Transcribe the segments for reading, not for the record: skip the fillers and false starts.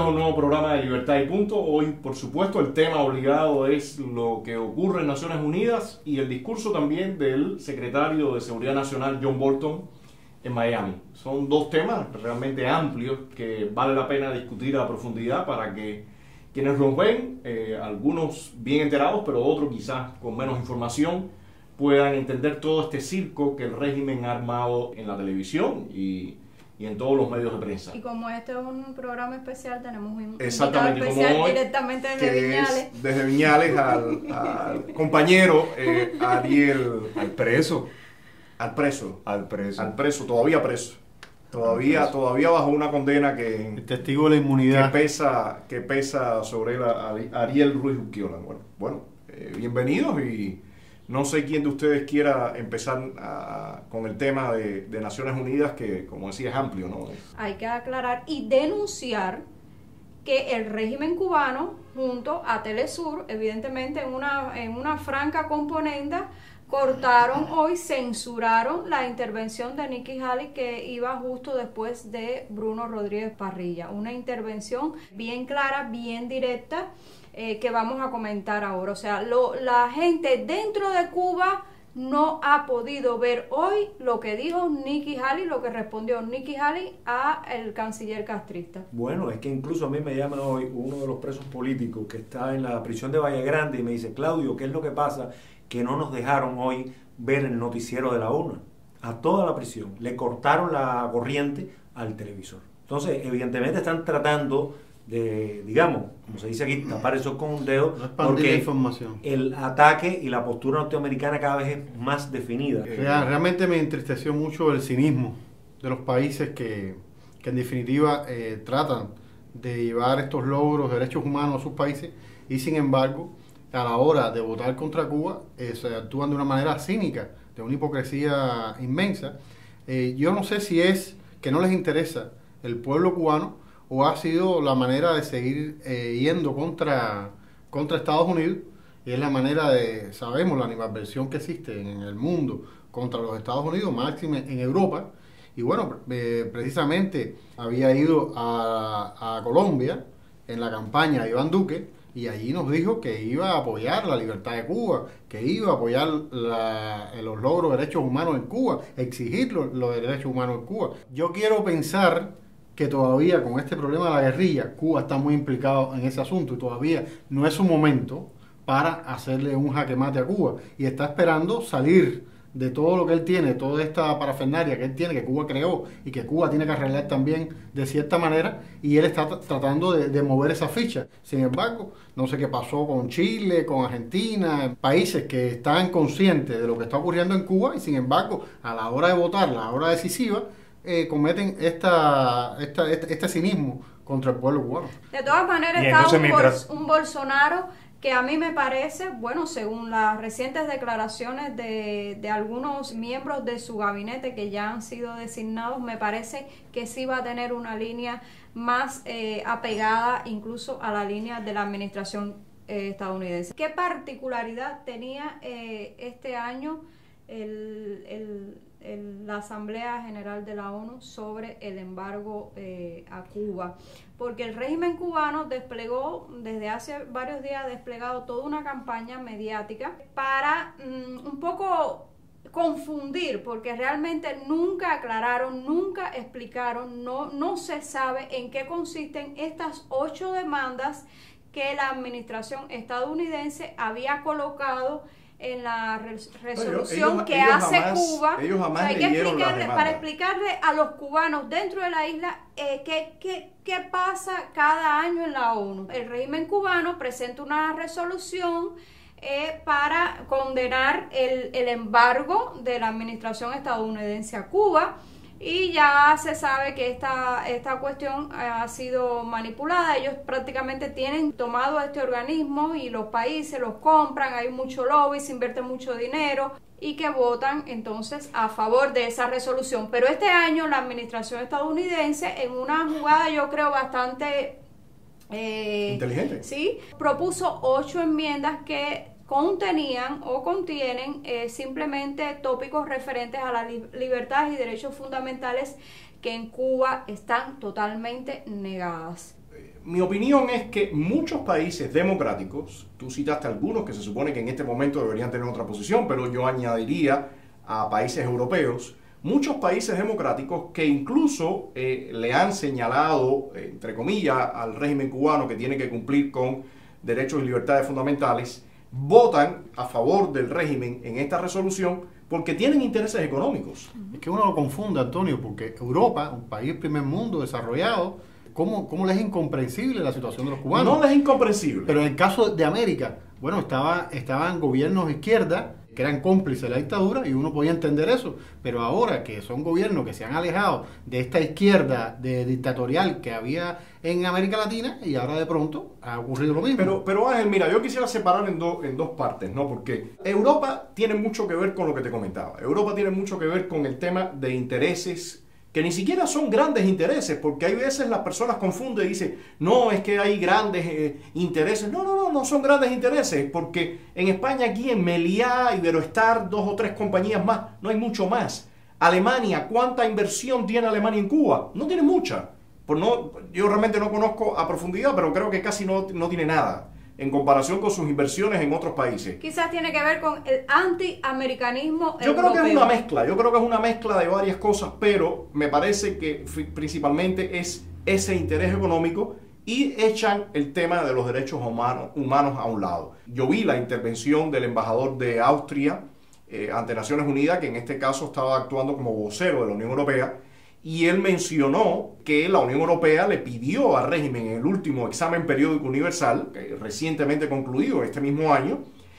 a un nuevo programa de Libertad y Punto. Hoy, por supuesto, el tema obligado es lo que ocurre en Naciones Unidas y el discurso también del secretario de Seguridad Nacional, John Bolton, en Miami. Son dos temas realmente amplios que vale la pena discutir a profundidad para que quienes los ven, algunos bien enterados, pero otros quizás con menos información, puedan entender todo este circo que el régimen ha armado en la televisión y en todos los medios de prensa. Y como este es un programa especial, tenemos un invitado Exactamente, especial como hoy, desde Viñales. Desde Viñales al compañero Ariel. Al preso. Al preso. Al preso. Al preso, todavía preso. Todavía bajo una condena que... El testigo de la inmunidad. Que pesa sobre él, Ariel Ruiz Urquiola. Bueno, bienvenidos y... No sé quién de ustedes quiera empezar con el tema de Naciones Unidas, que como decía es amplio, ¿no? Hay que aclarar y denunciar que el régimen cubano, junto a Telesur, evidentemente en una franca componenda, censuraron la intervención de Nikki Haley, que iba justo después de Bruno Rodríguez Parrilla. Una intervención bien clara, bien directa, que vamos a comentar ahora. O sea, la gente dentro de Cuba no ha podido ver hoy lo que dijo Nikki Haley, lo que respondió Nikki Haley a el canciller castrista. Bueno, es que incluso a mí me llama hoy uno de los presos políticos que está en la prisión de Valle Grande y me dice: Claudio, ¿qué es lo que pasa? Que no nos dejaron hoy ver el noticiero de la una. A toda la prisión le cortaron la corriente al televisor. Entonces, evidentemente están tratando de, digamos, como se dice aquí, tapar eso con un dedo, no porque la información. El ataque y la postura norteamericana cada vez es más definida. Realmente me entristeció mucho el cinismo de los países que en definitiva tratan de llevar estos logros de derechos humanos a sus países y sin embargo a la hora de votar contra Cuba se actúan de una manera cínica, de una hipocresía inmensa. Yo no sé si es que no les interesa el pueblo cubano o ha sido la manera de seguir yendo contra Estados Unidos, y es la manera de, sabemos la animadversión que existe en el mundo contra los Estados Unidos, máximo en Europa, y bueno, precisamente había ido a Colombia en la campaña de Iván Duque, y allí nos dijo que iba a apoyar la libertad de Cuba, que iba a apoyar los logros de derechos humanos en Cuba, exigir los derechos humanos en Cuba. Yo quiero pensar que todavía con este problema de la guerrilla, Cuba está muy implicado en ese asunto y todavía no es su momento para hacerle un jaque mate a Cuba, y está esperando salir de todo lo que él tiene, toda esta parafernalia que él tiene, que Cuba creó y que Cuba tiene que arreglar también de cierta manera, y él está tratando de mover esa ficha. Sin embargo, no sé qué pasó con Chile, con Argentina, países que están conscientes de lo que está ocurriendo en Cuba y sin embargo a la hora de votar, la hora decisiva, cometen este cinismo contra el pueblo cubano. De todas maneras, está un Bolsonaro que a mí me parece, bueno, según las recientes declaraciones de algunos miembros de su gabinete que ya han sido designados, me parece que sí va a tener una línea más apegada incluso a la línea de la administración estadounidense. ¿Qué particularidad tenía este año la Asamblea General de la ONU sobre el embargo a Cuba? Porque el régimen cubano desplegó, desde hace varios días, ha desplegado toda una campaña mediática para un poco confundir, porque realmente nunca aclararon, nunca explicaron, no se sabe en qué consisten estas 8 demandas que la administración estadounidense había colocado en la resolución que hace Cuba. Ellos jamás hay que explicarle, para explicarle a los cubanos dentro de la isla qué pasa cada año en la ONU. El régimen cubano presenta una resolución para condenar el embargo de la administración estadounidense a Cuba, y ya se sabe que esta cuestión ha sido manipulada. Ellos prácticamente tienen tomado este organismo y los países los compran, hay mucho lobby, se invierte mucho dinero y que votan entonces a favor de esa resolución. Pero este año la administración estadounidense, en una jugada yo creo bastante inteligente, sí, propuso 8 enmiendas que contenían o contienen simplemente tópicos referentes a las libertades y derechos fundamentales que en Cuba están totalmente negadas. Mi opinión es que muchos países democráticos, tú citaste algunos que se supone que en este momento deberían tener otra posición, pero yo añadiría a países europeos, muchos países democráticos que incluso le han señalado, entre comillas, al régimen cubano que tiene que cumplir con derechos y libertades fundamentales, votan a favor del régimen en esta resolución porque tienen intereses económicos. Es que uno lo confunde, Antonio, porque Europa, un país primer mundo, desarrollado, ¿cómo les es incomprensible la situación de los cubanos? No les es incomprensible. Pero en el caso de América, bueno, estaban gobiernos de izquierda que eran cómplices de la dictadura y uno podía entender eso, pero ahora que son gobiernos que se han alejado de esta izquierda dictatorial que había en América Latina y ahora de pronto ha ocurrido lo mismo. Pero Ángel, mira, yo quisiera separar en dos partes, ¿no? Porque Europa tiene mucho que ver con lo que te comentaba. Europa tiene mucho que ver con el tema de intereses que ni siquiera son grandes intereses, porque hay veces las personas confunden y dicen, no, es que hay grandes intereses. No son grandes intereses, porque en España aquí en Meliá, Iberoestar, 2 o 3 compañías más, no hay mucho más. Alemania, ¿cuánta inversión tiene Alemania en Cuba? No tiene mucha. Yo realmente no conozco a profundidad, pero creo que casi no tiene nada en comparación con sus inversiones en otros países. Quizás tiene que ver con el antiamericanismo europeo. Yo creo que es una mezcla de varias cosas, pero me parece que principalmente es ese interés económico y echan el tema de los derechos humanos a un lado. Yo vi la intervención del embajador de Austria ante Naciones Unidas, que en este caso estaba actuando como vocero de la Unión Europea, y él mencionó que la Unión Europea le pidió al régimen en el último examen periódico universal, recientemente concluido este mismo año,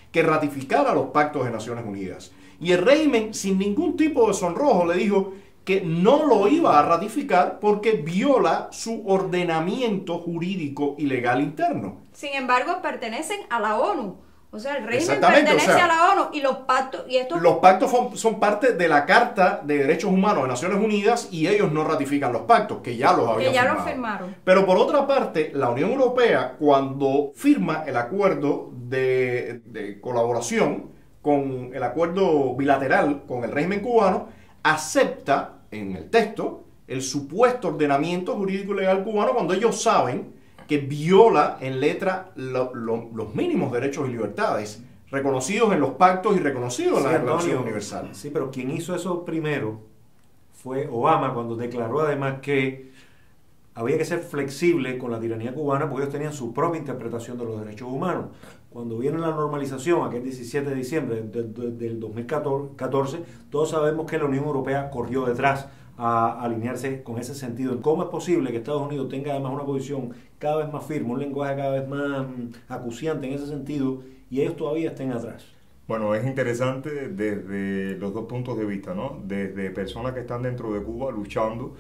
que ratificara los pactos de Naciones Unidas. Y el régimen, sin ningún tipo de sonrojo, le dijo que no lo iba a ratificar porque viola su ordenamiento jurídico y legal interno. Sin embargo, pertenecen a la ONU. O sea, el régimen pertenece a la ONU y los pactos... Los pactos son parte de la Carta de Derechos Humanos de Naciones Unidas y ellos no ratifican los pactos, que ya los habían firmado. Los firmaron. Pero por otra parte, la Unión Europea, cuando firma el acuerdo de colaboración, con el acuerdo bilateral con el régimen cubano, acepta en el texto el supuesto ordenamiento jurídico y legal cubano cuando ellos saben que viola en letra los mínimos derechos y libertades reconocidos en los pactos y reconocidos en la Declaración Universal. Sí, pero quien hizo eso primero fue Obama, cuando declaró además que había que ser flexible con la tiranía cubana porque ellos tenían su propia interpretación de los derechos humanos. Cuando viene la normalización, aquel 17 de diciembre del 2014, todos sabemos que la Unión Europea corrió detrás a alinearse con ese sentido. ¿Cómo es posible que Estados Unidos tenga además una posición cada vez más firme, un lenguaje cada vez más acuciante en ese sentido, y ellos todavía estén atrás? Bueno, es interesante desde los dos puntos de vista, ¿no? Desde personas que están dentro de Cuba luchando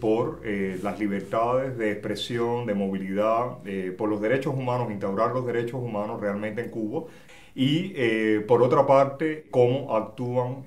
por las libertades de expresión, de movilidad, por los derechos humanos, instaurar los derechos humanos realmente en Cuba. Y por otra parte, cómo actúan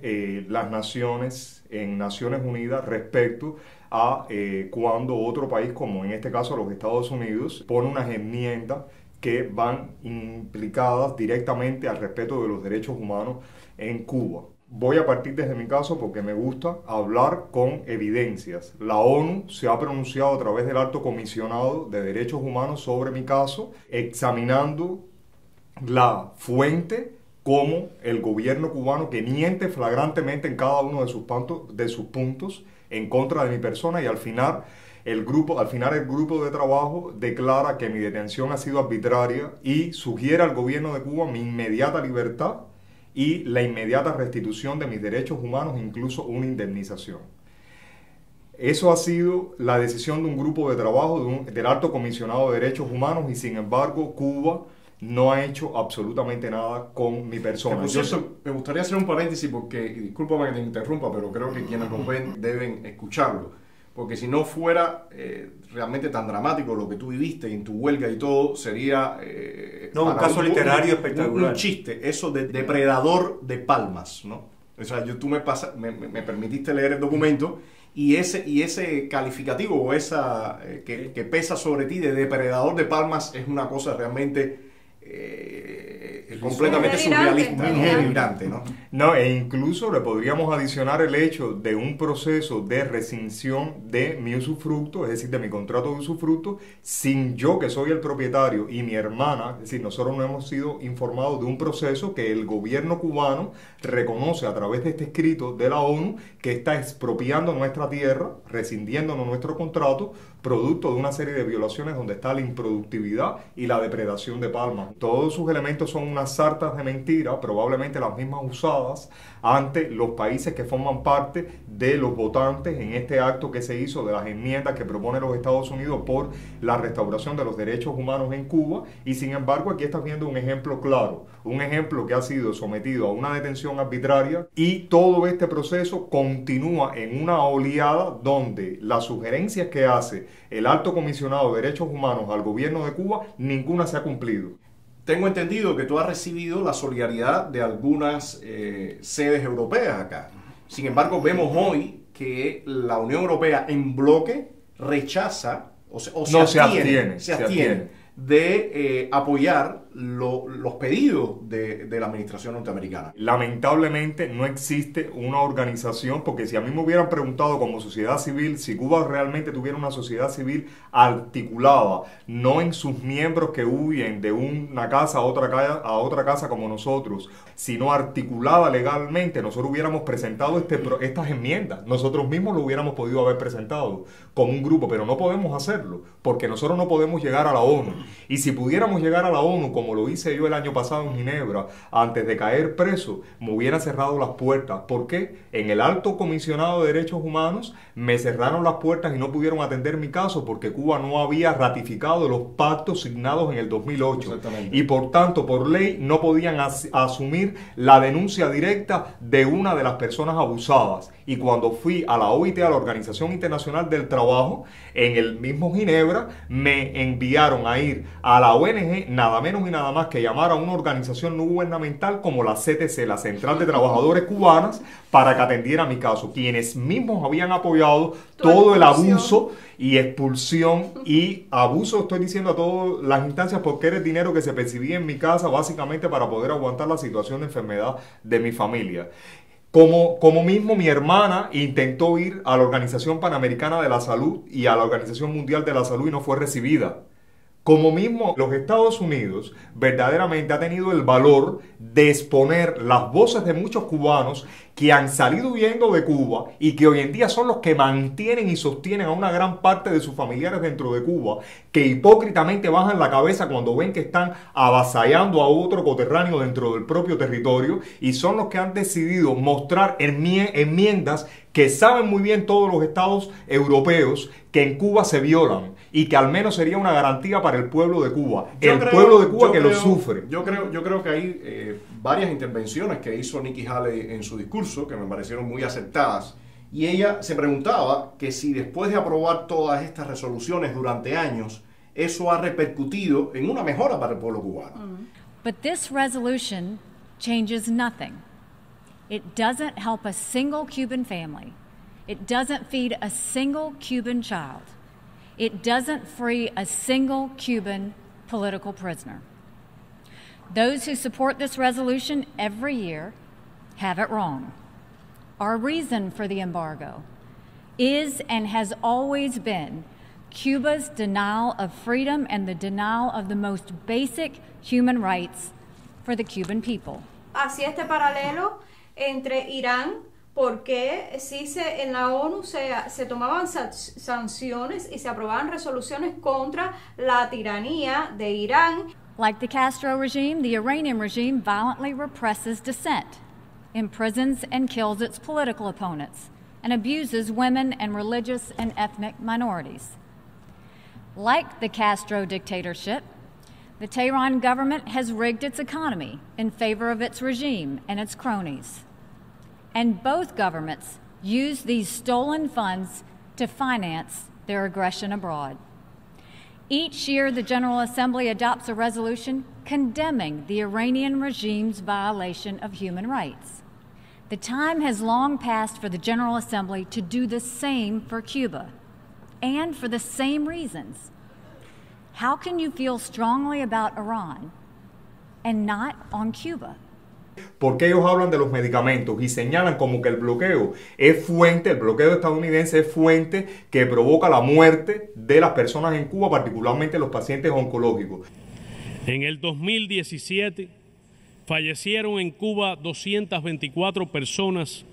las naciones en Naciones Unidas respecto a cuando otro país, como en este caso los Estados Unidos, pone unas enmiendas que van implicadas directamente al respeto de los derechos humanos en Cuba. Voy a partir desde mi caso porque me gusta hablar con evidencias. La ONU se ha pronunciado a través del Alto Comisionado de Derechos Humanos sobre mi caso, examinando la fuente como el gobierno cubano que miente flagrantemente en cada uno de sus puntos en contra de mi persona, y al final el grupo de trabajo declara que mi detención ha sido arbitraria y sugiere al gobierno de Cuba mi inmediata libertad y la inmediata restitución de mis derechos humanos, incluso una indemnización. Eso ha sido la decisión de un grupo de trabajo del Alto Comisionado de Derechos Humanos, y sin embargo Cuba no ha hecho absolutamente nada con mi persona. Por cierto, me gustaría hacer un paréntesis porque, y discúlpame que te interrumpa, pero creo que quienes nos ven deben escucharlo. Porque si no fuera realmente tan dramático lo que tú viviste en tu huelga y todo, sería... un caso literario espectacular. Un chiste, eso de depredador de palmas, ¿no? O sea, tú me permitiste leer el documento y ese calificativo o esa que pesa sobre ti de depredador de palmas es una cosa realmente completamente Delirante. surrealista, Ingenio. delirante, ¿no? No, e incluso le podríamos adicionar el hecho de un proceso de rescisión de mi usufructo, es decir, de mi contrato de usufructo, sin yo, que soy el propietario, y mi hermana, es decir, nosotros no hemos sido informados de un proceso que el gobierno cubano reconoce a través de este escrito de la ONU que está expropiando nuestra tierra, rescindiéndonos nuestro contrato, producto de una serie de violaciones donde está la improductividad y la depredación de palmas. Todos sus elementos son unas sartas de mentira, probablemente las mismas usadas ante los países que forman parte de los votantes en este acto que se hizo de las enmiendas que propone los Estados Unidos por la restauración de los derechos humanos en Cuba, y sin embargo aquí estás viendo un ejemplo claro, un ejemplo que ha sido sometido a una detención arbitraria, y todo este proceso continúa en una oleada donde las sugerencias que hace el Alto Comisionado de Derechos Humanos al gobierno de Cuba, ninguna se ha cumplido. Tengo entendido que tú has recibido la solidaridad de algunas sedes europeas acá. Sin embargo, vemos hoy que la Unión Europea en bloque rechaza se abstiene de apoyar los pedidos de la administración norteamericana. Lamentablemente no existe una organización, porque si a mí me hubieran preguntado como sociedad civil, si Cuba realmente tuviera una sociedad civil articulada, no en sus miembros que huyen de una casa a otra casa como nosotros, sino articulada legalmente, nosotros hubiéramos presentado estas enmiendas, nosotros mismos lo hubiéramos podido haber presentado como un grupo, pero no podemos hacerlo, porque nosotros no podemos llegar a la ONU. Y si pudiéramos llegar a la ONU, como lo hice yo el año pasado en Ginebra, antes de caer preso, me hubieran cerrado las puertas. ¿Por qué? En el Alto Comisionado de Derechos Humanos me cerraron las puertas y no pudieron atender mi caso porque Cuba no había ratificado los pactos signados en el 2008. Y por tanto, por ley, no podían asumir la denuncia directa de una de las personas abusadas. Y cuando fui a la OIT, a la Organización Internacional del Trabajo, en el mismo Ginebra, me enviaron a ir a la ONG, nada menos y nada más que llamar a una organización no gubernamental como la CTC, la Central de Trabajadores Cubanas, para que atendiera mi caso, quienes mismos habían apoyado todo el abuso y expulsión y abuso, estoy diciendo a todas las instancias, porque era el dinero que se percibía en mi casa básicamente para poder aguantar la situación de enfermedad de mi familia. Como mismo mi hermana intentó ir a la Organización Panamericana de la Salud y a la Organización Mundial de la Salud y no fue recibida. Como mismo los Estados Unidos verdaderamente ha tenido el valor de exponer las voces de muchos cubanos que han salido huyendo de Cuba y que hoy en día son los que mantienen y sostienen a una gran parte de sus familiares dentro de Cuba, que hipócritamente bajan la cabeza cuando ven que están avasallando a otro coterráneo dentro del propio territorio, y son los que han decidido mostrar enmiendas que saben muy bien todos los estados europeos que en Cuba se violan y que al menos sería una garantía para el pueblo de Cuba, pueblo de Cuba que lo sufre. Yo creo que hay varias intervenciones que hizo Nikki Haley en su discurso que me parecieron muy acertadas, y ella se preguntaba que si después de aprobar todas estas resoluciones durante años, eso ha repercutido en una mejora para el pueblo cubano. But this resolution changes nothing. It doesn't help a single Cuban family. It doesn't feed a single Cuban child. It doesn't free a single Cuban political prisoner. Those who support this resolution every year have it wrong. Our reason for the embargo is and has always been Cuba's denial of freedom and the denial of the most basic human rights for the Cuban people. Así este paralelo entre Irán, porque sí en la ONU se tomaban sanciones y se aprobaban resoluciones contra la tiranía de Irán. Like the Castro regime, the Iranian regime violently represses dissent, imprisons and kills its political opponents, and abuses women and religious and ethnic minorities. Like the Castro dictatorship, the Tehran government has rigged its economy in favor of its regime and its cronies. And both governments use these stolen funds to finance their aggression abroad. Each year, the General Assembly adopts a resolution condemning the Iranian regime's violation of human rights. The time has long passed for the General Assembly to do the same for Cuba, and for the same reasons. How can you feel strongly about Iran and not on Cuba. Porque ellos hablan de los medicamentos y señalan como que el bloqueo estadounidense es fuente que provoca la muerte de las personas en Cuba, particularmente los pacientes oncológicos. En el 2017 fallecieron en Cuba 224 personas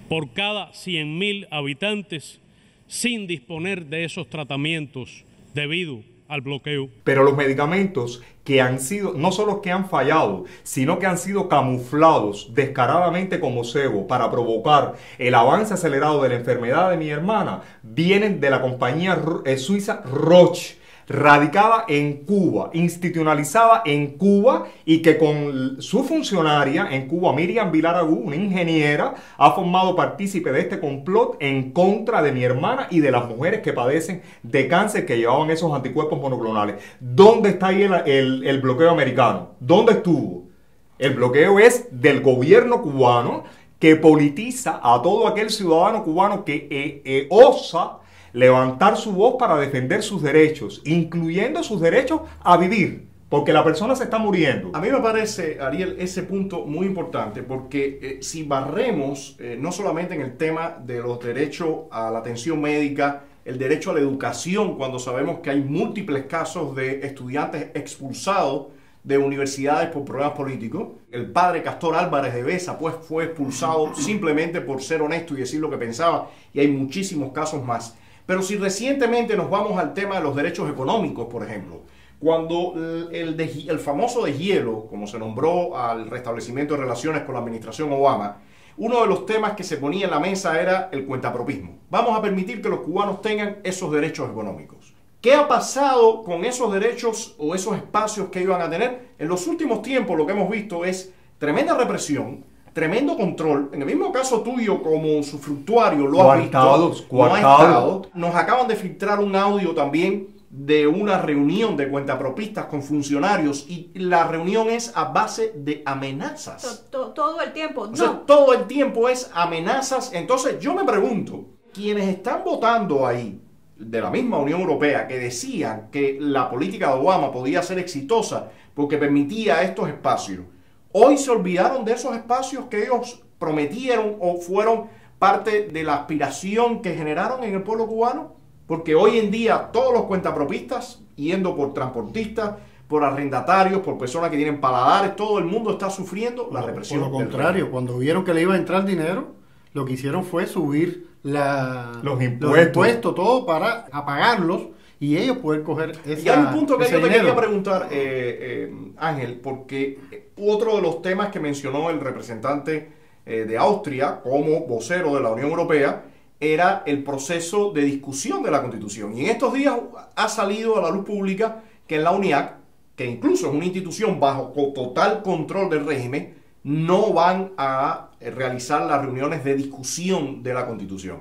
por cada 100.000 habitantes sin disponer de esos tratamientos debido al bloqueo. Pero los medicamentos que han sido, no solo que han fallado, sino que han sido camuflados descaradamente como cebo para provocar el avance acelerado de la enfermedad de mi hermana, vienen de la compañía suiza Roche, radicada en Cuba, institucionalizada en Cuba, y que con su funcionaria en Cuba, Miriam Vilaragú, una ingeniera, ha formado partícipe de este complot en contra de mi hermana y de las mujeres que padecen de cáncer que llevaban esos anticuerpos monoclonales. ¿Dónde está ahí el bloqueo americano? ¿Dónde estuvo? El bloqueo es del gobierno cubano, que politiza a todo aquel ciudadano cubano que osa levantar su voz para defender sus derechos, incluyendo sus derechos a vivir, porque la persona se está muriendo. A mí me parece, Ariel, ese punto muy importante, porque si barremos no solamente en el tema de los derechos a la atención médica, el derecho a la educación, cuando sabemos que hay múltiples casos de estudiantes expulsados de universidades por problemas políticos. El padre Castor Álvarez de Besa pues fue expulsado simplemente por ser honesto y decir lo que pensaba, y hay muchísimos casos más. Pero si recientemente nos vamos al tema de los derechos económicos, por ejemplo, cuando el famoso deshielo, como se nombró al restablecimiento de relaciones con la administración Obama, uno de los temas que se ponía en la mesa era el cuentapropismo. Vamos a permitir que los cubanos tengan esos derechos económicos. ¿Qué ha pasado con esos derechos o esos espacios que iban a tener? En los últimos tiempos lo que hemos visto es tremenda represión, tremendo control. En el mismo caso tuyo, como usufructuario, lo has visto. Coartados. Nos acaban de filtrar un audio también de una reunión de cuentapropistas con funcionarios, y la reunión es a base de amenazas. Todo el tiempo, no. O sea, todo el tiempo es amenazas. Entonces yo me pregunto, quienes están votando ahí, de la misma Unión Europea, que decían que la política de Obama podía ser exitosa porque permitía estos espacios, hoy se olvidaron de esos espacios que ellos prometieron o fueron parte de la aspiración que generaron en el pueblo cubano, porque hoy en día todos los cuentapropistas, yendo por transportistas, por arrendatarios, por personas que tienen paladares, todo el mundo está sufriendo la represión. Por lo contrario, cuando vieron que le iba a entrar dinero, lo que hicieron fue subir los impuestos, todo para apagarlos y ellos poder coger ese dinero. Y hay un punto que yo te quería preguntar, Ángel, porque otro de los temas que mencionó el representante de Austria como vocero de la Unión Europea era el proceso de discusión de la Constitución. Y en estos días ha salido a la luz pública que en la UNIAC, que incluso es una institución bajo total control del régimen, no van a realizar las reuniones de discusión de la Constitución.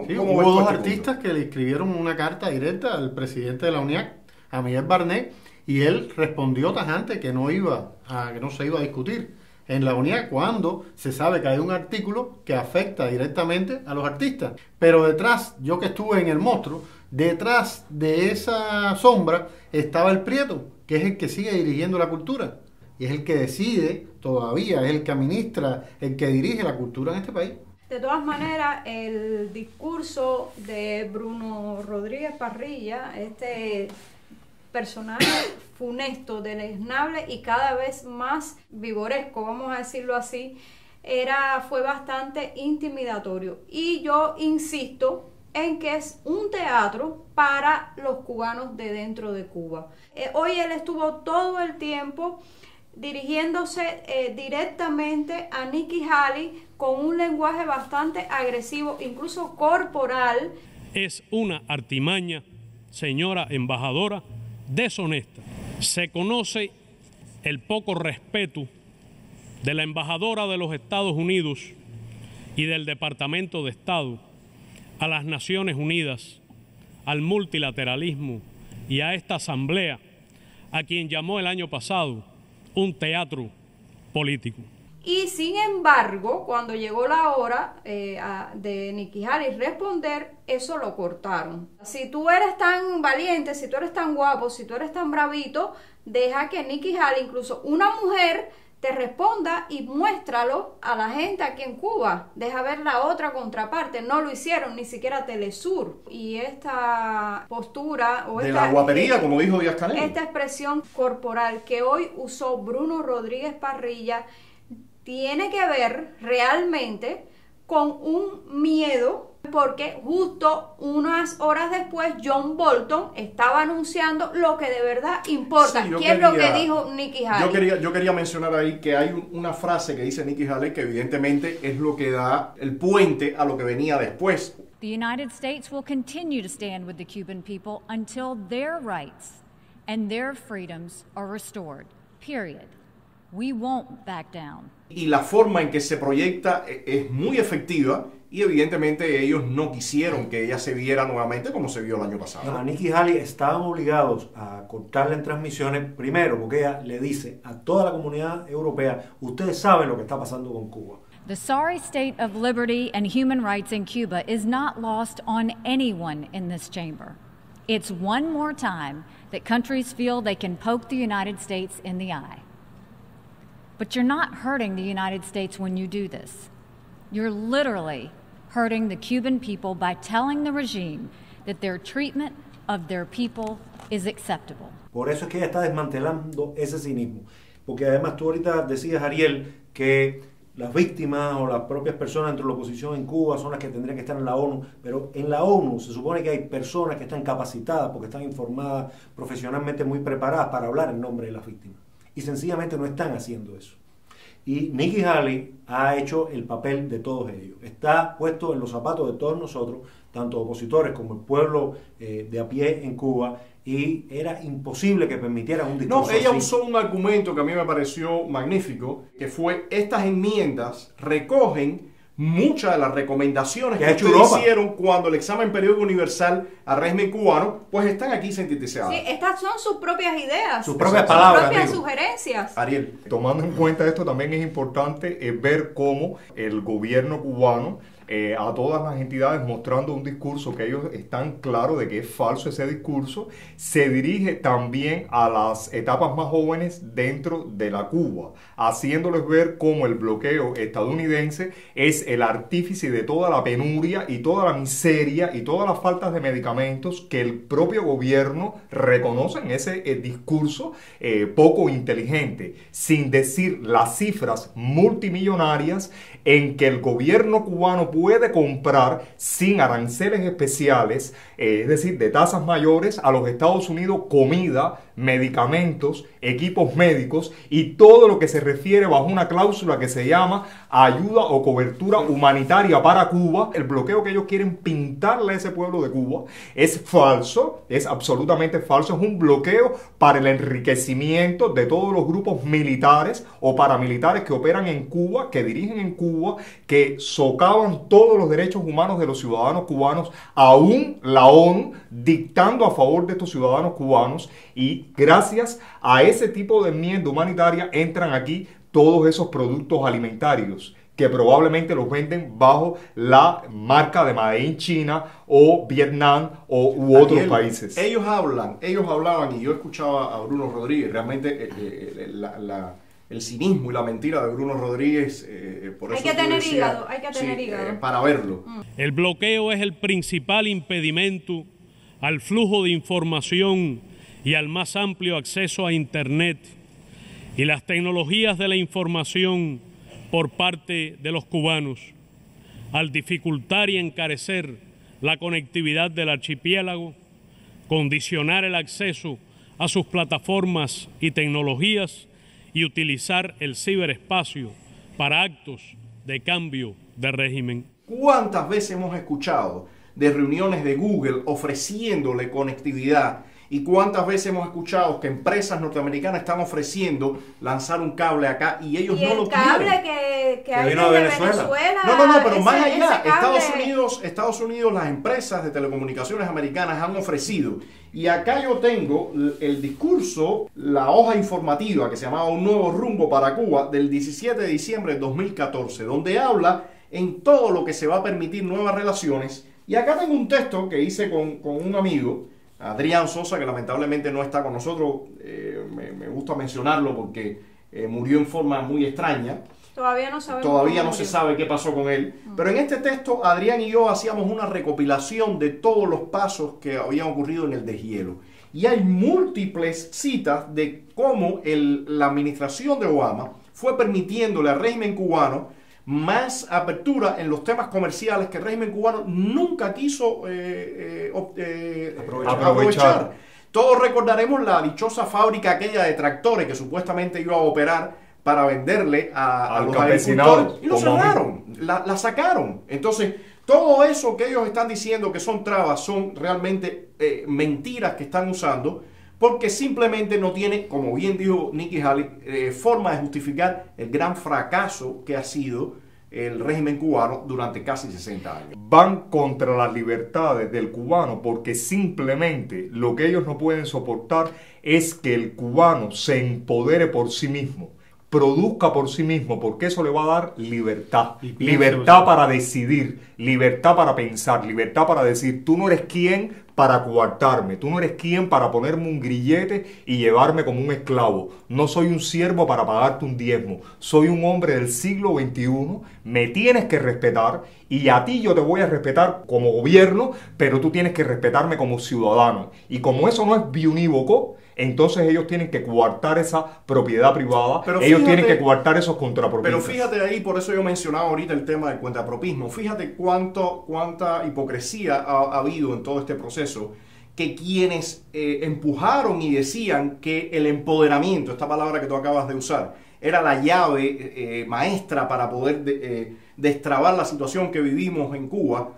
Sí, hubo dos artistas que le escribieron una carta directa al presidente de la UNIAC, a Miguel Barnet, y él respondió tajante que no se iba a discutir en la UNIAC cuando se sabe que hay un artículo que afecta directamente a los artistas. Pero detrás, yo que estuve en el monstruo, detrás de esa sombra estaba el Prieto, que es el que sigue dirigiendo la cultura. Y es el que decide todavía, es el que administra, el que dirige la cultura en este país. De todas maneras, el discurso de Bruno Rodríguez Parrilla, este personaje funesto, deleznable y cada vez más vivoresco, vamos a decirlo así, fue bastante intimidatorio. Y yo insisto en que es un teatro para los cubanos de dentro de Cuba. Hoy él estuvo todo el tiempo dirigiéndose directamente a Nikki Haley con un lenguaje bastante agresivo, incluso corporal. Es una artimaña, señora embajadora, deshonesta. Se conoce el poco respeto de la embajadora de los Estados Unidos y del Departamento de Estado a las Naciones Unidas, al multilateralismo y a esta asamblea, a quien llamó el año pasado un teatro político. Y sin embargo, cuando llegó la hora de Nikki Haley responder, eso lo cortaron. Si tú eres tan valiente, si tú eres tan guapo, si tú eres tan bravito, deja que Nikki Haley, incluso una mujer, te responda y muéstralo a la gente aquí en Cuba. Deja ver la otra contraparte. No lo hicieron, ni siquiera Telesur. Y esta postura o de esta, la guapería, como dijo Díaz-Canel, esta expresión corporal que hoy usó Bruno Rodríguez Parrilla tiene que ver realmente con un miedo, porque justo unas horas después John Bolton estaba anunciando lo que de verdad importa. Sí, ¿Qué es lo que dijo Nikki Haley? Yo quería mencionar ahí que hay una frase que dice Nikki Haley que evidentemente es lo que da el puente a lo que venía después. The United States will continue to stand with the Cuban people until their rights and their freedoms are restored. Period. We won't back down. Y la forma en que se proyecta es muy efectiva y evidentemente ellos no quisieron que ella se viera nuevamente como se vio el año pasado. A Nikki Haley estaban obligados a cortarle en transmisiones, primero porque ella le dice a toda la comunidad europea, ustedes saben lo que está pasando con Cuba. The sorry state of liberty and human rights in Cuba is not lost on anyone in this chamber. It's one more time that countries feel they can poke the United States in the eye. But you're not hurting the United States when you do this. You're literally hurting the Cuban people by telling the regime that their treatment of their people is acceptable. Por eso es que ella está desmantelando ese cinismo. Porque además tú ahorita decías, Ariel, que las víctimas o las propias personas dentro de la oposición en Cuba son las que tendrían que estar en la ONU, pero en la ONU se supone que hay personas que están capacitadas porque están informadas, profesionalmente muy preparadas para hablar en nombre de las víctimas. Y sencillamente no están haciendo eso. Y Nikki Haley ha hecho el papel de todos ellos. Está puesto en los zapatos de todos nosotros, tanto opositores como el pueblo de a pie en Cuba, y era imposible que permitieran un discurso No, ella así. usó un argumento que a mí me pareció magnífico, que fue estas enmiendas recogen muchas de las recomendaciones que hecho ustedes Europa hicieron cuando el examen periódico universal al régimen cubano, pues están aquí sintetizadas. Sí, estas son sus propias ideas, Sus propias palabras, sus propias amigo. sugerencias. Ariel, Tomando en cuenta esto, también es importante ver cómo el gobierno cubano, a todas las entidades mostrando un discurso que ellos están claros de que es falso ese discurso, se dirige también a las etapas más jóvenes dentro de la Cuba, haciéndoles ver cómo el bloqueo estadounidense es el artífice de toda la penuria y toda la miseria y todas las faltas de medicamentos que el propio gobierno reconoce en ese discurso poco inteligente, sin decir las cifras multimillonarias en que el gobierno cubano puede comprar sin aranceles especiales, es decir, de tasas mayores a los Estados Unidos, comida, medicamentos, equipos médicos y todo lo que se refiere bajo una cláusula que se llama ayuda o cobertura humanitaria para Cuba. El bloqueo que ellos quieren pintarle a ese pueblo de Cuba es falso, es absolutamente falso, es un bloqueo para el enriquecimiento de todos los grupos militares o paramilitares que operan en Cuba, que dirigen en Cuba, que socavan todos los derechos humanos de los ciudadanos cubanos, aún la ONU dictando a favor de estos ciudadanos cubanos, y gracias a ese tipo de enmienda humanitaria entran aquí todos esos productos alimentarios que probablemente los venden bajo la marca de Made in China o Vietnam u otros Ariel, países. ellos hablaban, y yo escuchaba a Bruno Rodríguez, realmente el cinismo y la mentira de Bruno Rodríguez, por eso Hay que tú tener decías, hígado, hay que tener hígado. para verlo. El bloqueo es el principal impedimento al flujo de información y al más amplio acceso a Internet y las tecnologías de la información por parte de los cubanos. Al dificultar y encarecer la conectividad del archipiélago, condicionar el acceso a sus plataformas y tecnologías y utilizar el ciberespacio para actos de cambio de régimen. ¿Cuántas veces hemos escuchado de reuniones de Google ofreciéndole conectividad? ¿Y cuántas veces hemos escuchado que empresas norteamericanas están ofreciendo lanzar un cable acá y ellos no lo quieren? Y el cable que hay vino desde de Venezuela. No, pero más allá, ese cable- Estados Unidos, las empresas de telecomunicaciones americanas han ofrecido. Y acá yo tengo el discurso, la hoja informativa que se llamaba Un Nuevo Rumbo para Cuba, del 17 de diciembre de 2014, donde habla en todo lo que se va a permitir nuevas relaciones. Y acá tengo un texto que hice con un amigo, Adrián Sosa, que lamentablemente no está con nosotros. Me gusta mencionarlo porque murió en forma muy extraña. Todavía no sabemos. Todavía no se sabe qué pasó con él. Pero en este texto, Adrián y yo hacíamos una recopilación de todos los pasos que habían ocurrido en el deshielo. Y hay múltiples citas de cómo la administración de Obama fue permitiéndole al régimen cubano más apertura en los temas comerciales que el régimen cubano nunca quiso aprovechar. Todos recordaremos la dichosa fábrica aquella de tractores que supuestamente iba a operar para venderle a los agricultores, y lo cerraron, la sacaron. Entonces, todo eso que ellos están diciendo que son trabas son realmente mentiras que están usando, porque simplemente no tiene, como bien dijo Nikki Haley, forma de justificar el gran fracaso que ha sido el régimen cubano durante casi 60 años. Van contra las libertades del cubano porque simplemente lo que ellos no pueden soportar es que el cubano se empodere por sí mismo, produzca por sí mismo, porque eso le va a dar libertad. Libertad para decidir, libertad para pensar, libertad para decir, tú no eres quien para coartarme, tú no eres quien para ponerme un grillete y llevarme como un esclavo. No soy un siervo para pagarte un diezmo. Soy un hombre del siglo XXI, me tienes que respetar y a ti yo te voy a respetar como gobierno, pero tú tienes que respetarme como ciudadano. Y como eso no es biunívoco, entonces ellos tienen que coartar esa propiedad privada, pero ellos tienen que coartar esos contrapropistas. Pero fíjate ahí, por eso yo mencionaba ahorita el tema del cuentapropismo. Fíjate cuánta hipocresía ha habido en todo este proceso, que quienes empujaron y decían que el empoderamiento, esta palabra que tú acabas de usar, era la llave maestra para poder destrabar la situación que vivimos en Cuba,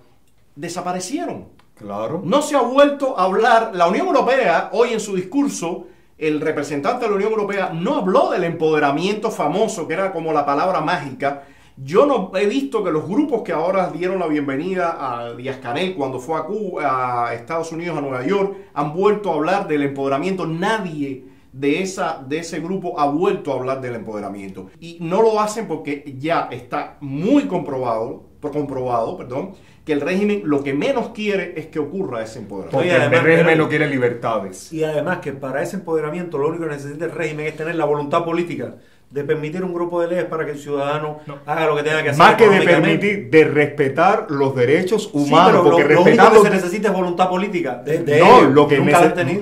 desaparecieron. Claro. No se ha vuelto a hablar. La Unión Europea, hoy en su discurso, el representante de la Unión Europea no habló del empoderamiento famoso, que era como la palabra mágica. Yo no he visto que los grupos que ahora dieron la bienvenida a Díaz-Canel cuando fue a Cuba, a Estados Unidos, a Nueva York, han vuelto a hablar del empoderamiento. Nadie de ese grupo ha vuelto a hablar del empoderamiento. Y no lo hacen porque ya está muy comprobado, que el régimen lo que menos quiere es que ocurra ese empoderamiento. Porque además, el régimen no quiere libertades. Y además que para ese empoderamiento lo único que necesita el régimen es tener la voluntad política de permitir un grupo de leyes para que el ciudadano haga lo que tenga que hacer. Más que de permitir, de respetar los derechos humanos. Sí, porque lo único que se necesita es voluntad política.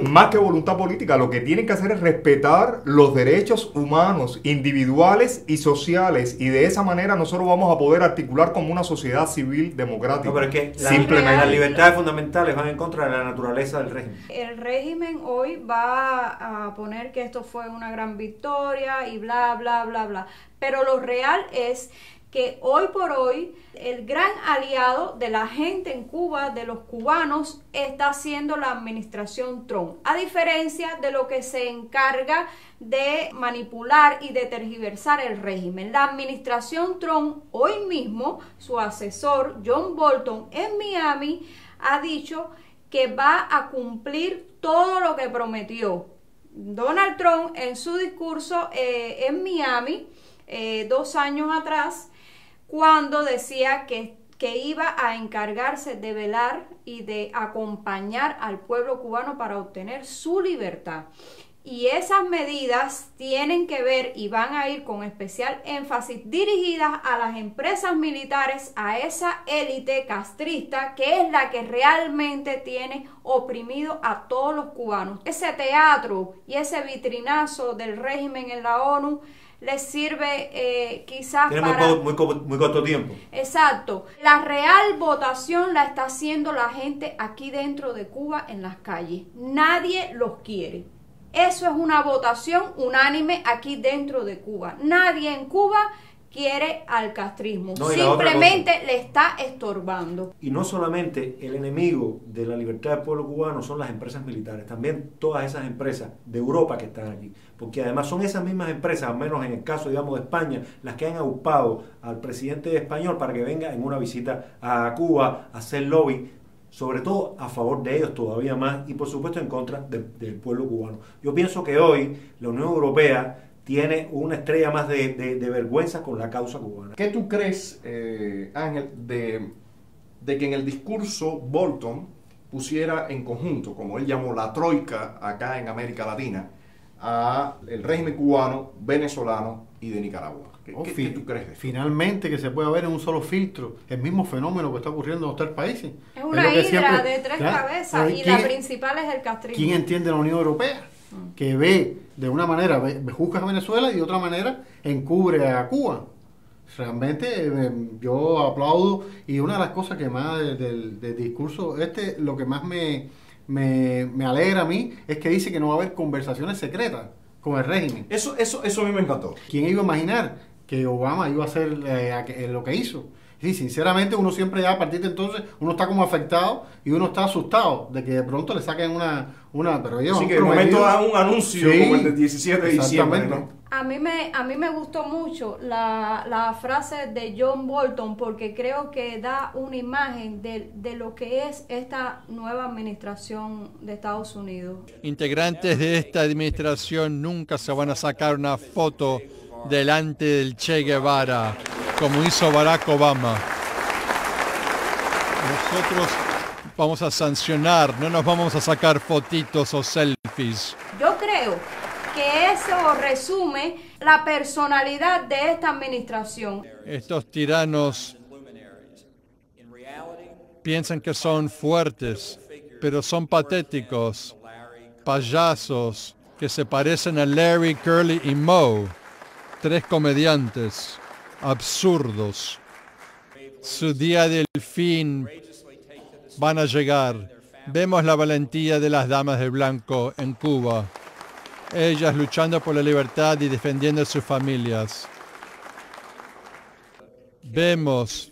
Más que voluntad política, lo que tienen que hacer es respetar los derechos humanos, individuales y sociales. Y de esa manera nosotros vamos a poder articular como una sociedad civil democrática. No, pero es que las libertades fundamentales van en contra de la naturaleza del régimen. El régimen hoy va a poner que esto fue una gran victoria y bla, bla, bla, bla. Pero lo real es que hoy por hoy el gran aliado de la gente en Cuba, de los cubanos, está siendo la administración Trump. A diferencia de lo que se encarga de manipular y de tergiversar el régimen. La administración Trump, hoy mismo, su asesor John Bolton en Miami, ha dicho que va a cumplir todo lo que prometió. Donald Trump en su discurso en Miami 2 años atrás, cuando decía que iba a encargarse de velar y de acompañar al pueblo cubano para obtener su libertad. Y esas medidas tienen que ver y van a ir con especial énfasis dirigidas a las empresas militares, a esa élite castrista que es la que realmente tiene oprimido a todos los cubanos. Ese teatro y ese vitrinazo del régimen en la ONU les sirve quizás para... muy corto tiempo. Exacto. La real votación la está haciendo la gente aquí dentro de Cuba en las calles. Nadie los quiere. Eso es una votación unánime aquí dentro de Cuba. Nadie en Cuba quiere al castrismo. No, simplemente le está estorbando. Y no solamente el enemigo de la libertad del pueblo cubano son las empresas militares, también todas esas empresas de Europa que están aquí. Porque además son esas mismas empresas, al menos en el caso, digamos, de España, las que han aupado al presidente español para que venga en una visita a Cuba a hacer lobby, sobre todo a favor de ellos todavía más y por supuesto en contra del pueblo cubano. Yo pienso que hoy la Unión Europea tiene una estrella más de vergüenza con la causa cubana. ¿Qué tú crees, Ángel, de que en el discurso Bolton pusiera en conjunto, como él llamó la troika acá en América Latina, a el régimen cubano, venezolano y de Nicaragua. ¿Qué tú crees de esto? Finalmente que se pueda ver en un solo filtro el mismo fenómeno que está ocurriendo en los tres países. Es una hidra de tres cabezas y la principal es el castrismo. ¿Quién entiende la Unión Europea? Que ve de una manera, juzga a Venezuela y de otra manera encubre a Cuba. Realmente yo aplaudo, y una de las cosas que más del discurso lo que más me alegra a mí es que dice que no va a haber conversaciones secretas con el régimen. Eso a mí me encantó. ¿Quién iba a imaginar que Obama iba a hacer lo que hizo? Sí, sinceramente uno siempre ya a partir de entonces uno está como afectado y uno está asustado de que de pronto le saquen una pero ellos sí, que de momento da un anuncio como el del 17 de diciembre, ¿no? A mí me gustó mucho la frase de John Bolton, porque creo que da una imagen de lo que es esta nueva administración de Estados Unidos. Integrantes de esta administración nunca se van a sacar una foto delante del Che Guevara, como hizo Barack Obama. Nosotros vamos a sancionar, no nos vamos a sacar fotitos o selfies. Yo creo que eso resume la personalidad de esta administración. Estos tiranos piensan que son fuertes, pero son patéticos, payasos que se parecen a Larry, Curly y Moe. Tres comediantes absurdos. Su día del fin van a llegar. Vemos la valentía de las damas de blanco en Cuba. Ellas luchando por la libertad y defendiendo a sus familias. Vemos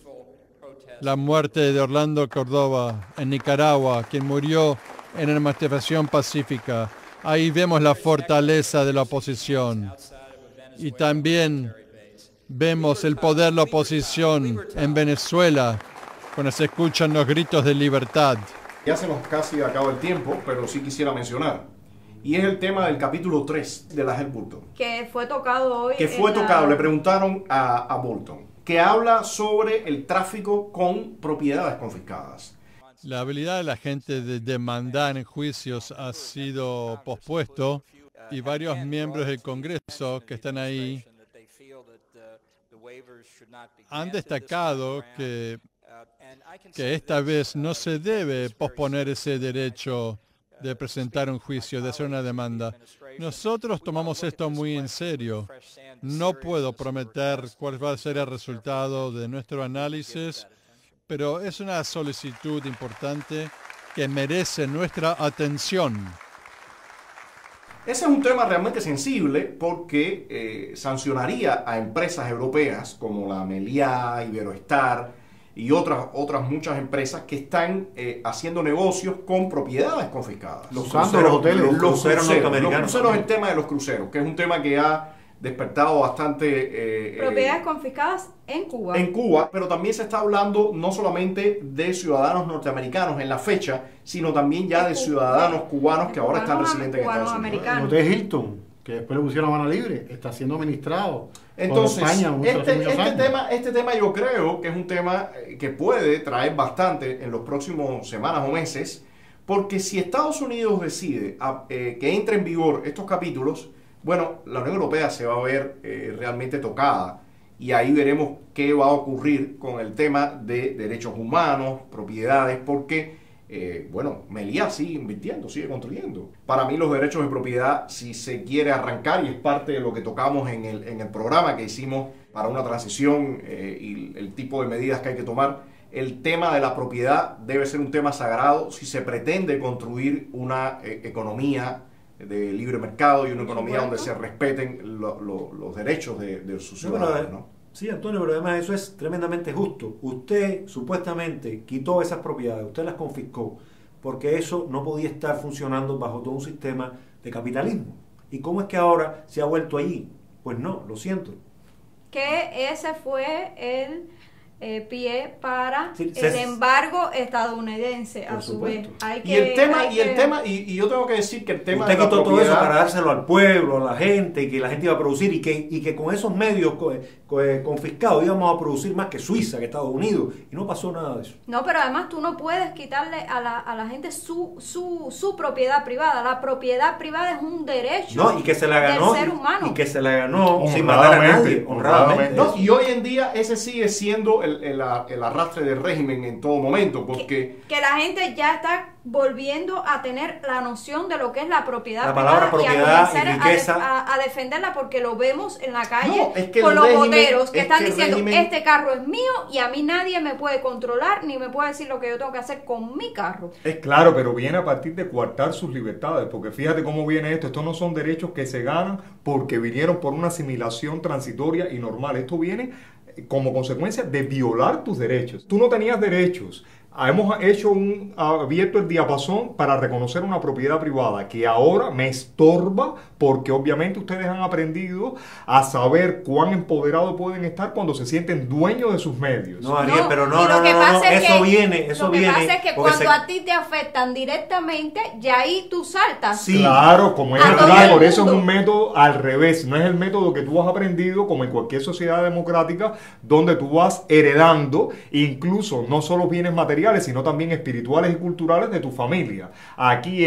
la muerte de Orlando Córdoba en Nicaragua, quien murió en una manifestación pacífica. Ahí vemos la fortaleza de la oposición. Y también vemos el poder de la oposición en Venezuela, cuando se escuchan los gritos de libertad. Ya se nos casi acaba el tiempo, pero sí quisiera mencionar. Y es el tema del capítulo 3 de la Bolton. Que fue tocado hoy. Le preguntaron a Bolton, que habla sobre el tráfico con propiedades confiscadas. La habilidad de la gente de demandar en juicios ha sido pospuesto, y varios miembros del Congreso que están ahí han destacado que esta vez no se debe posponer ese derecho de presentar un juicio, de hacer una demanda. Nosotros tomamos esto muy en serio. No puedo prometer cuál va a ser el resultado de nuestro análisis, pero es una solicitud importante que merece nuestra atención. Ese es un tema realmente sensible porque sancionaría a empresas europeas como la Meliá, Iberoestar y otras muchas empresas que están haciendo negocios con propiedades confiscadas. Los cruceros norteamericanos. Los cruceros, el tema de los cruceros, que es un tema que ha despertado bastante... propiedades confiscadas en Cuba. En Cuba, pero también se está hablando no solamente de ciudadanos norteamericanos en la fecha, sino también ya de ciudadanos cubanos que ahora están residentes en Estados Unidos. El Hotel Hilton, que después le pusieron mano libre, está siendo administrado. Entonces, por España, este tema yo creo que es un tema que puede traer bastante en los próximos semanas o meses, porque si Estados Unidos decide que entre en vigor estos capítulos, bueno, la Unión Europea se va a ver realmente tocada, y ahí veremos qué va a ocurrir con el tema de derechos humanos, propiedades, porque, Meliá sigue invirtiendo, sigue construyendo. Para mí los derechos de propiedad, si se quiere arrancar, y es parte de lo que tocamos en el programa que hicimos para una transición y el tipo de medidas que hay que tomar, el tema de la propiedad debe ser un tema sagrado si se pretende construir una economía de libre mercado y una economía donde se respeten los derechos de sus ciudadanos, ¿no? Sí, Antonio, pero además eso es tremendamente justo. Usted supuestamente quitó esas propiedades, usted las confiscó, porque eso no podía estar funcionando bajo todo un sistema de capitalismo. ¿Y cómo es que ahora se ha vuelto allí? Pues no, lo siento. Que ese fue pie para Sí, el embargo estadounidense a su vez. Y yo tengo que decir que el tema usted de la quitó todo eso propiedad, para dárselo al pueblo, a la gente, y que la gente iba a producir, y que con esos medios confiscados íbamos a producir más que Suiza, que Estados Unidos, y no pasó nada de eso. No, pero además tú no puedes quitarle a la gente su propiedad privada. La propiedad privada es un derecho No, y que se la ganó, del ser humano. y que se la ganó sin matar a nadie, honradamente. no, y hoy en día ese sigue siendo el arrastre del régimen en todo momento, porque que la gente ya está volviendo a tener la noción de lo que es la propiedad La palabra privada propiedad y a comenzar y riqueza. a defenderla, porque lo vemos en la calle No, es que con el los régimen- boteros que es están que el diciendo régimen- este carro es mío y a mí nadie me puede controlar ni me puede decir lo que yo tengo que hacer con mi carro. Es claro, pero viene a partir de coartar sus libertades, porque fíjate cómo viene esto. Estos no son derechos que se ganan porque vinieron por una asimilación transitoria y normal. Esto viene como consecuencia de violar tus derechos. Tú no tenías derechos. Hemos abierto el diapasón para reconocer una propiedad privada que ahora me estorba, porque obviamente ustedes han aprendido a saber cuán empoderados pueden estar cuando se sienten dueños de sus medios. No, Ariel, pero no, y lo que pasa es eso que- viene, lo que pasa es que porque cuando a ti te afectan directamente, ya ahí tú saltas. Sí. Claro, como es A todo natural, el por eso es mundo. un método al revés, no es el método que tú has aprendido como en cualquier sociedad democrática donde tú vas heredando incluso no solo bienes materiales, sino también espirituales y culturales de tu familia. Aquí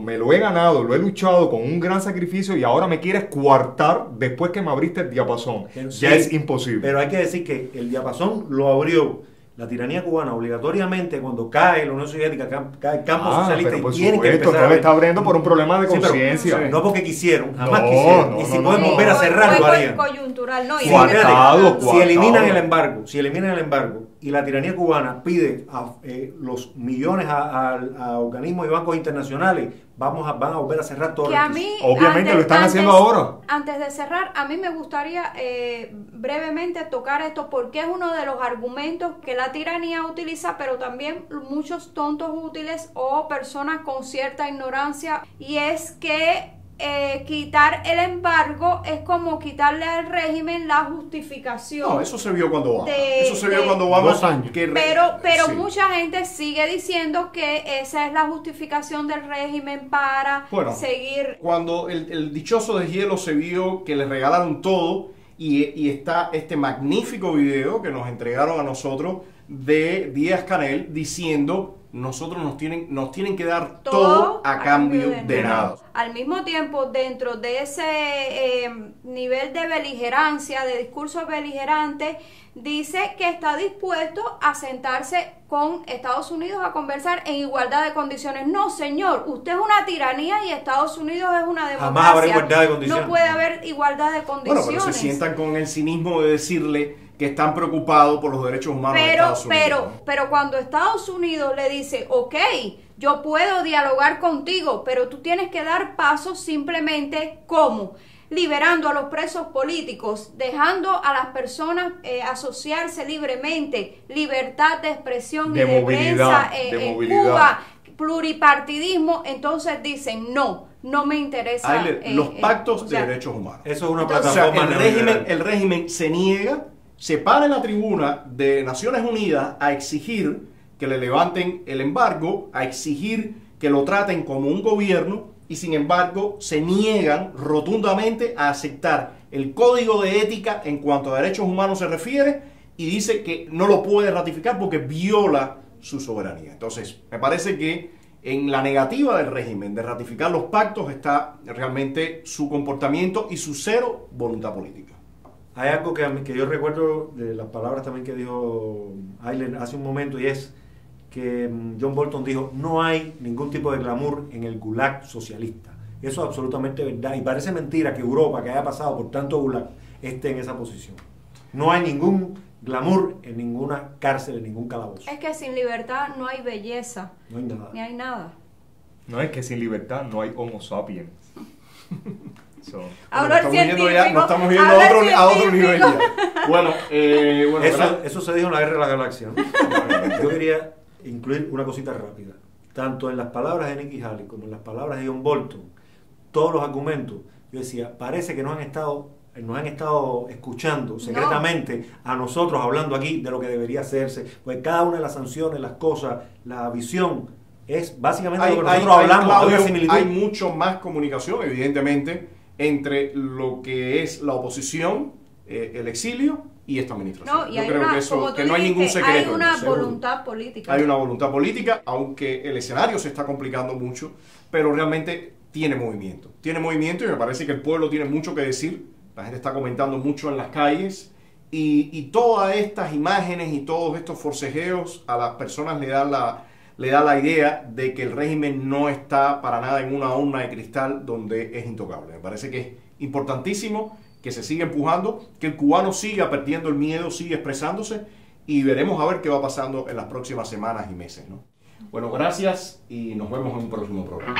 me lo he ganado, lo he luchado con un gran sacrificio y ahora me quieres coartar después que me abriste el diapasón. Pero Ya sí, es imposible. Pero hay que decir que el diapasón lo abrió la tiranía cubana obligatoriamente cuando cae la Unión Soviética, cae el campo socialista, pero y por tienen que supuesto, empezar no a le ver. está abriendo por un problema de Sí, pero conciencia. no porque quisieron, jamás No, quisieron. no, Y si no, pueden no. volver a cerrar, lo harían. Coyuntural, no. Y Coartado, Si eliminan el coartado. embargo y la tiranía cubana pide los millones a organismos y bancos internacionales, van a volver a cerrar todo. que a mí, Obviamente lo están haciendo ahora. Antes de cerrar, a mí me gustaría brevemente tocar esto, porque es uno de los argumentos que la tiranía utiliza, pero también muchos tontos útiles o personas con cierta ignorancia, y es que quitar el embargo es como quitarle al régimen la justificación. no, eso se vio cuando Obama. De- Eso se vio de- cuando Obama. 2 años. Pero Sí. mucha gente sigue diciendo que esa es la justificación del régimen para Bueno, seguir. Cuando el dichoso deshielo se vio que le regalaron todo, y está este magnífico video que nos entregaron a nosotros de Díaz Canel diciendo: nosotros nos tienen que dar todo a cambio de nada. Al mismo tiempo, dentro de ese nivel de beligerancia, de discurso beligerante, dice que está dispuesto a sentarse con Estados Unidos a conversar en igualdad de condiciones. No, señor, usted es una tiranía y Estados Unidos es una democracia. Jamás habrá igualdad de condiciones. No puede haber igualdad de Bueno, condiciones. pero se sientan con el cinismo de decirle que están preocupados por los derechos humanos de Estados Unidos. Pero cuando Estados Unidos le dice: ok, yo puedo dialogar contigo, pero tú tienes que dar pasos simplemente como liberando a los presos políticos, dejando a las personas asociarse libremente, libertad de expresión De y de movilidad, prensa de en movilidad. Cuba, pluripartidismo, entonces dicen: no me interesa. Los pactos o sea, de derechos humanos. Eso es una O sea, plataforma neoliberal. el régimen se niega, se para en la tribuna de Naciones Unidas a exigir que le levanten el embargo, a exigir que lo traten como un gobierno, y sin embargo se niegan rotundamente a aceptar el código de ética en cuanto a derechos humanos se refiere, y dice que no lo puede ratificar porque viola su soberanía. Entonces, me parece que en la negativa del régimen de ratificar los pactos está realmente su comportamiento y su cero voluntad política. Hay algo que yo recuerdo de las palabras también que dijo Aylen hace un momento, y es que John Bolton dijo: no hay ningún tipo de glamour en el gulag socialista. Eso es absolutamente verdad, y parece mentira que Europa, que haya pasado por tanto gulag, esté en esa posición. No hay ningún glamour en ninguna cárcel, en ningún calabozo. es que sin libertad no hay belleza, No hay nada. ni hay nada. No es que sin libertad no hay homo sapiens. So, Ahora el Nos estamos yendo científico, nos estamos yendo ahora a el otro científico. nivel ya. Bueno, Eso se dijo en la Guerra de las Galaxias, ¿no? Yo quería incluir una cosita rápida. Tanto en las palabras de Nikki Haley como en las palabras de John Bolton, todos los argumentos, yo decía, parece que no han estado nos han estado escuchando secretamente a nosotros hablando aquí de lo que debería hacerse, pues cada una de las sanciones, las cosas, la visión es básicamente lo que nosotros hablamos. Claudio, hay mucho más comunicación, evidentemente, entre lo que es la oposición, el exilio y esta administración. No, y yo hay creo una, que eso, como tú que no hay dijiste, ningún secreto. hay una voluntad política. Hay una voluntad política, aunque el escenario se está complicando mucho, pero realmente tiene movimiento. Tiene movimiento y me parece que el pueblo tiene mucho que decir. La gente está comentando mucho en las calles y todas estas imágenes y todos estos forcejeos a las personas le da la idea de que el régimen no está para nada en una urna de cristal donde es intocable. Me parece que es importantísimo que se siga empujando, que el cubano siga perdiendo el miedo, siga expresándose y veremos a ver qué va pasando en las próximas semanas y meses, ¿no? Bueno, gracias y nos vemos en un próximo programa.